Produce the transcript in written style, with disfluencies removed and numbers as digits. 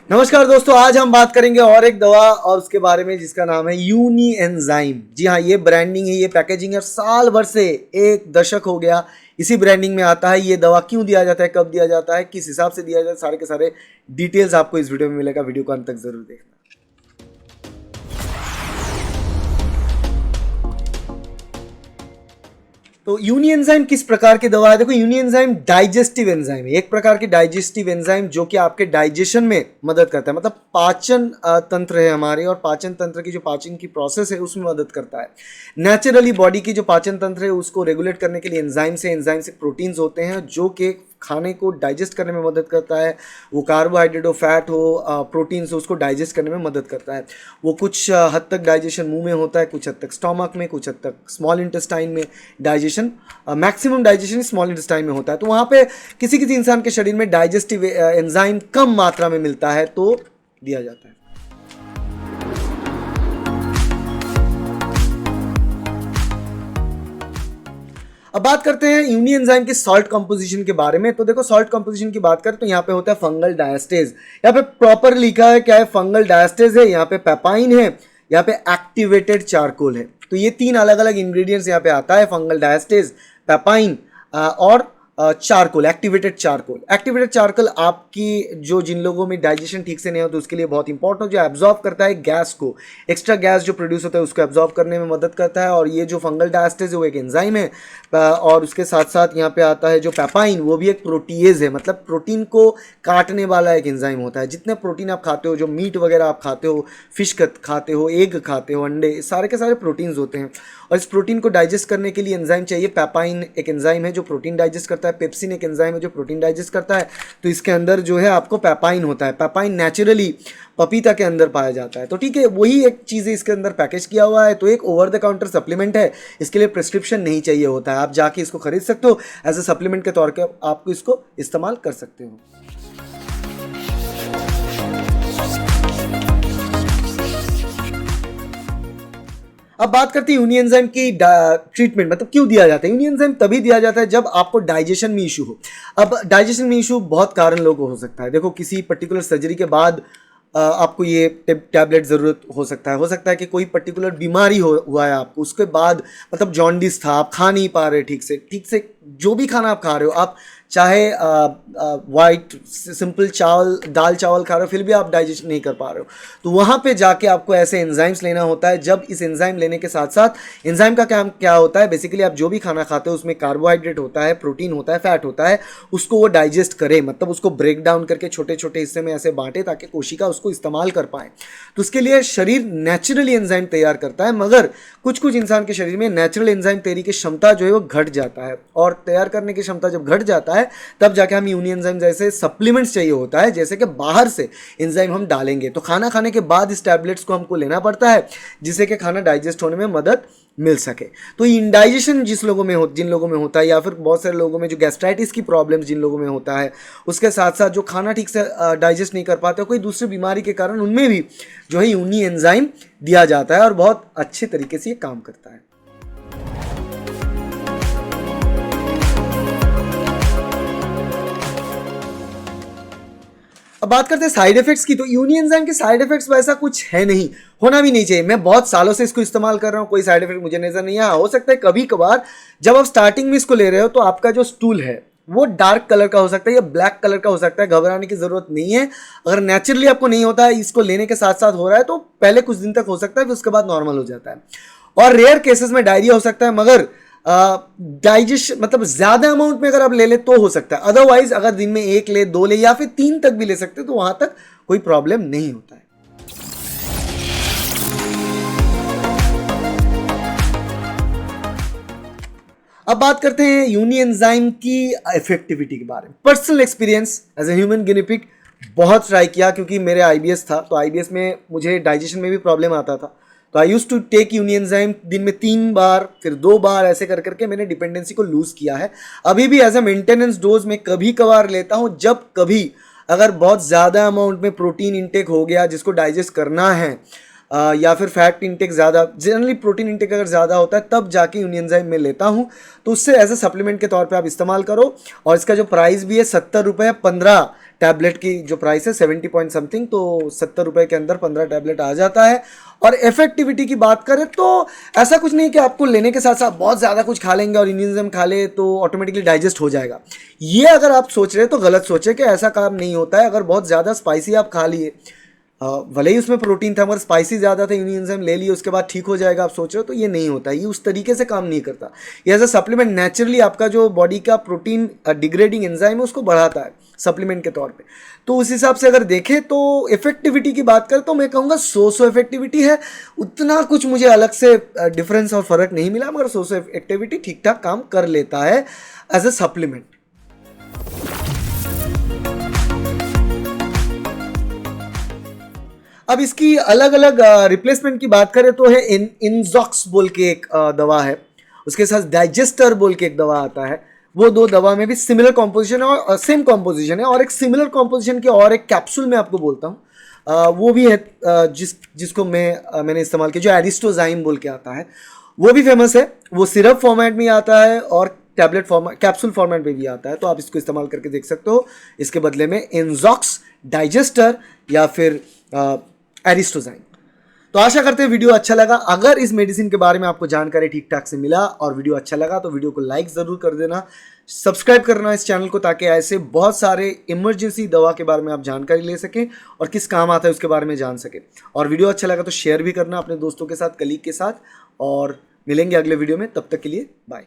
नमस्कार दोस्तों, आज हम बात करेंगे और एक दवा और उसके बारे में जिसका नाम है यूनी एंजाइम। जी हाँ, ये ब्रांडिंग है, ये पैकेजिंग है। साल भर से एक दशक हो गया इसी ब्रांडिंग में आता है। ये दवा क्यों दिया जाता है, कब दिया जाता है, किस हिसाब से दिया जाता है, सारे के सारे डिटेल्स आपको इस वीडियो में मिलेगा। वीडियो को अंत तक जरूर देखना। तो यूनी एंजाइम किस प्रकार की दवा है? देखो, यूनी एंजाइम डाइजेस्टिव एंजाइम है, एक प्रकार की डाइजेस्टिव एंजाइम जो कि आपके डाइजेशन में मदद करता है। मतलब पाचन तंत्र है हमारे, और पाचन तंत्र की जो पाचन की प्रोसेस है उसमें मदद करता है। नेचुरली बॉडी की जो पाचन तंत्र है उसको रेगुलेट करने के लिए एंजाइम से प्रोटीन्स होते हैं जो कि खाने को डाइजेस्ट करने में मदद करता है। वो कार्बोहाइड्रेट हो, फैट हो, प्रोटीन्स हो, उसको डाइजेस्ट करने में मदद करता है। वो कुछ हद तक डाइजेशन मुंह में होता है, कुछ हद तक स्टोमक में, कुछ हद तक स्मॉल इंटेस्टाइन में digestion. Maximum digestion small intestine में होता है। तो वहाँ पे किसी किसी इंसान के शरीर में डाइजेस्टिव एंजाइम कम मात्रा में मिलता है तो दिया जाता है। अब बात करते हैं यूनी एंजाइम की सॉल्ट कंपोजिशन के बारे में। तो देखो, सॉल्ट कंपोजिशन की बात करें तो यहाँ पे होता है फंगल डायस्टेज। यहाँ पे प्रॉपर लिखा है क्या है, फंगल डायस्टेज है, यहाँ पे पेपाइन है, यहाँ पे एक्टिवेटेड चारकोल है। तो ये तीन अलग अलग इंग्रेडिएंट्स यहाँ पे आता है, फंगल डायस्टेज, पेपाइन और charcoal, activated charcoal. Activated charcoal आपकी जो जिन लोगों में डाइजेशन ठीक से नहीं होता तो उसके लिए बहुत इंपॉर्टेंट हो, जो एब्जॉर्ब करता है गैस को, एक्स्ट्रा गैस जो प्रोड्यूस होता है उसको एब्जॉर्ब करने में मदद करता है। और ये जो फंगल डायस्टेज है वो एक एंजाइम है। और उसके साथ साथ यहाँ पे आता है जो पेपाइन, वो भी एक प्रोटीएज है, मतलब प्रोटीन को काटने वाला एक एंजाइम होता है। जितने प्रोटीन आप खाते हो, जो मीट वगैरह आप खाते हो, फिश खाते हो, एग खाते हो, अंडे, सारे के सारे प्रोटीन्स होते हैं। और इस प्रोटीन को डाइजेस्ट करने के लिए एंजाइम चाहिए। पेपाइन एक एंजाइम है जो प्रोटीन डाइजेस्ट करता है, पेप्सिन एक एंजाइम है जो प्रोटीन डाइजेस्ट करता है। तो इसके अंदर जो है आपको पेपाइन होता है। पेपाइन नेचुरली पपीता के अंदर पाया जाता है। तो ठीक है, वही एक चीज़ इसके अंदर पैकेज किया हुआ है। तो एक ओवर द काउंटर सप्लीमेंट है, इसके लिए प्रिस्क्रिप्शन नहीं चाहिए होता है। आप जाके इसको खरीद सकते हो, एज ए सप्लीमेंट के तौर पर आपको इसको इस्तेमाल कर सकते हो। अब बात करते हैं यूनी एंजाइम की ट्रीटमेंट, मतलब क्यों दिया जाता है। यूनी एंजाइम तभी दिया जाता है जब आपको डाइजेशन में इशू हो। अब डाइजेशन में इशू बहुत कारण लोगों को हो सकता है। देखो, किसी पर्टिकुलर सर्जरी के बाद आपको ये टैबलेट ज़रूरत हो सकता है। हो सकता है कि कोई पर्टिकुलर बीमारी हुआ है आपको, उसके बाद मतलब जॉन्डिस था, आप खा नहीं पा रहे ठीक से जो भी खाना आप खा रहे हो, आप चाहे वाइट सिंपल चावल, दाल चावल खा रहे हो, फिर भी आप डाइजेशन नहीं कर पा रहे हो, तो वहाँ पे जाके आपको ऐसे एंजाइम्स लेना होता है। जब इस एंजाइम लेने के साथ साथ एंजाइम का काम क्या होता है, बेसिकली आप जो भी खाना खाते हो उसमें कार्बोहाइड्रेट होता है, प्रोटीन होता है, फैट होता है, उसको वो डाइजेस्ट करे, मतलब उसको ब्रेक डाउन करके छोटे छोटे हिस्से में ऐसे बांटे ताकि कोशिका उसको इस्तेमाल कर पाए। तो उसके लिए शरीर नेचुरली एंजाइम तैयार करता है, मगर कुछ कुछ इंसान के शरीर में नेचुरल एंजाइम तैयारी की क्षमता जो है वो घट जाता है। और तैयार करने की क्षमता जब घट जाता है तब जाके हम यूनी एंजाइम जैसे सप्लीमेंट्स चाहिए होता है, जैसे कि बाहर से एंजाइम हम डालेंगे। तो खाना खाने के बाद इस टैबलेट्स को हमको लेना पड़ता है जिससे कि खाना डाइजेस्ट होने में मदद मिल सके। तो इंडाइजेशन जिन लोगों में होता है, या फिर बहुत सारे लोगों में जो गैस्ट्राइटिस की प्रॉब्लम जिन लोगों में होता है, उसके साथ साथ जो खाना ठीक से डाइजेस्ट नहीं कर पाते, कोई दूसरी बीमारी के कारण, उनमें भी जो है यूनी एंजाइम दिया जाता है और बहुत अच्छे तरीके से ये काम करता है। अब बात करते हैं साइड इफेक्ट्स की। तो यूनी एंजाइम के साइड इफेक्ट्स वैसा कुछ है नहीं, होना भी नहीं चाहिए। मैं बहुत सालों से इसको इस्तेमाल कर रहा हूँ, कोई साइड इफेक्ट मुझे नजर नहीं आया। हो सकता है कभी कभार जब आप स्टार्टिंग में इसको ले रहे हो तो आपका जो स्टूल है वो डार्क कलर का हो सकता है या ब्लैक कलर का हो सकता है। घबराने की जरूरत नहीं है। अगर नेचुरली आपको नहीं होता है, इसको लेने के साथ साथ हो रहा है, तो पहले कुछ दिन तक हो सकता है, फिर उसके बाद नॉर्मल हो जाता है। और रेयर केसेस में डायरिया हो सकता है, मगर डाइजेशन मतलब ज्यादा अमाउंट में अगर आप ले ले तो हो सकता है। अदरवाइज अगर दिन में 1 ले, 2 ले, या फिर 3 तक भी ले सकते तो वहां तक कोई प्रॉब्लम नहीं होता है। अब बात करते हैं यूनी एंजाइम की इफेक्टिविटी के बारे में। Personal experience as a human guinea pig बहुत ट्राई किया, क्योंकि मेरे आईबीएस था, तो आईबीएस में मुझे डाइजेशन में भी प्रॉब्लम आता था। तो I used to take Unienzyme दिन में 3 बार, फिर 2 बार, ऐसे कर करके मैंने डिपेंडेंसी को लूज किया है। अभी भी एज ए मेंटेनेंस डोज में कभी कभार लेता हूं, जब कभी अगर बहुत ज़्यादा अमाउंट में प्रोटीन इंटेक हो गया जिसको डाइजेस्ट करना है, या फिर फैट इंटेक ज़्यादा, जनरली प्रोटीन इंटेक अगर ज़्यादा होता है तब जाके यूनी एंजाइम में लेता हूँ। तो उससे एज ए सप्लीमेंट के तौर पे आप इस्तेमाल करो। और इसका जो प्राइस भी है 70 रुपये 15 टैबलेट की जो प्राइस है 70 पॉइंट समथिंग, तो 70 रुपये के अंदर 15 टैबलेट आ जाता है। और इफेक्टिविटी की बात करें तो ऐसा कुछ नहीं कि आपको लेने के साथ साथ बहुत ज़्यादा कुछ खा लेंगे और इम्यून एंजाइम खा ले तो ऑटोमेटिकली डाइजेस्ट हो जाएगा। ये अगर आप सोच रहे हैं तो गलत सोचे कि ऐसा काम नहीं होता है। अगर बहुत ज़्यादा स्पाइसी आप खा लिए, भले ही उसमें प्रोटीन था मगर स्पाइसी ज़्यादा था, इम्यून एंजाइम ले लिए उसके बाद ठीक हो जाएगा आप सोच रहे हो, तो ये नहीं होता। ये उस तरीके से काम नहीं करता। ये एज अ सप्लीमेंट नेचुरली आपका जो बॉडी का प्रोटीन डिग्रेडिंग एंजाइम है उसको बढ़ाता है सप्लीमेंट के तौर पे। तो उस हिसाब से अगर देखें तो इफेक्टिविटी की बात करें तो मैं कहूँगा सो इफेक्टिविटी है। उतना कुछ मुझे अलग से डिफरेंस और फ़र्क नहीं मिला, मगर सो इफेक्टिविटी ठीक ठाक काम कर लेता है एज अ सप्लीमेंट। अब इसकी अलग अलग रिप्लेसमेंट की बात करें तो है इनजॉक्स बोल के एक दवा है, उसके साथ डाइजेस्टर बोल के एक दवा आता है। वो दो दवा में भी सिमिलर कॉम्पोजिशन है और सेम कॉम्पोजिशन है। और एक सिमिलर कॉम्पोजिशन की और एक कैप्सूल मैं आपको बोलता हूँ, वो भी है जिसको मैंने इस्तेमाल किया, जो एरिस्टोजाइम बोल के आता है। वो भी फेमस है। वो सिरप फॉर्मेट में आता है और टैबलेट फॉर्मेट, कैप्सूल फॉर्मेट में भी आता है। तो आप इसको इस्तेमाल करके देख सकते हो। इसके बदले में इनजॉक्स, डाइजेस्टर या फिर एरिस्टोजाइम। तो आशा करते हैं वीडियो अच्छा लगा। अगर इस मेडिसिन के बारे में आपको जानकारी ठीक ठाक से मिला और वीडियो अच्छा लगा तो वीडियो को लाइक ज़रूर कर देना, सब्सक्राइब करना इस चैनल को, ताकि ऐसे बहुत सारे इमरजेंसी दवा के बारे में आप जानकारी ले सकें और किस काम आता है उसके बारे में जान सकें। और वीडियो अच्छा लगा तो शेयर भी करना अपने दोस्तों के साथ, कलीग के साथ। और मिलेंगे अगले वीडियो में, तब तक के लिए बाय।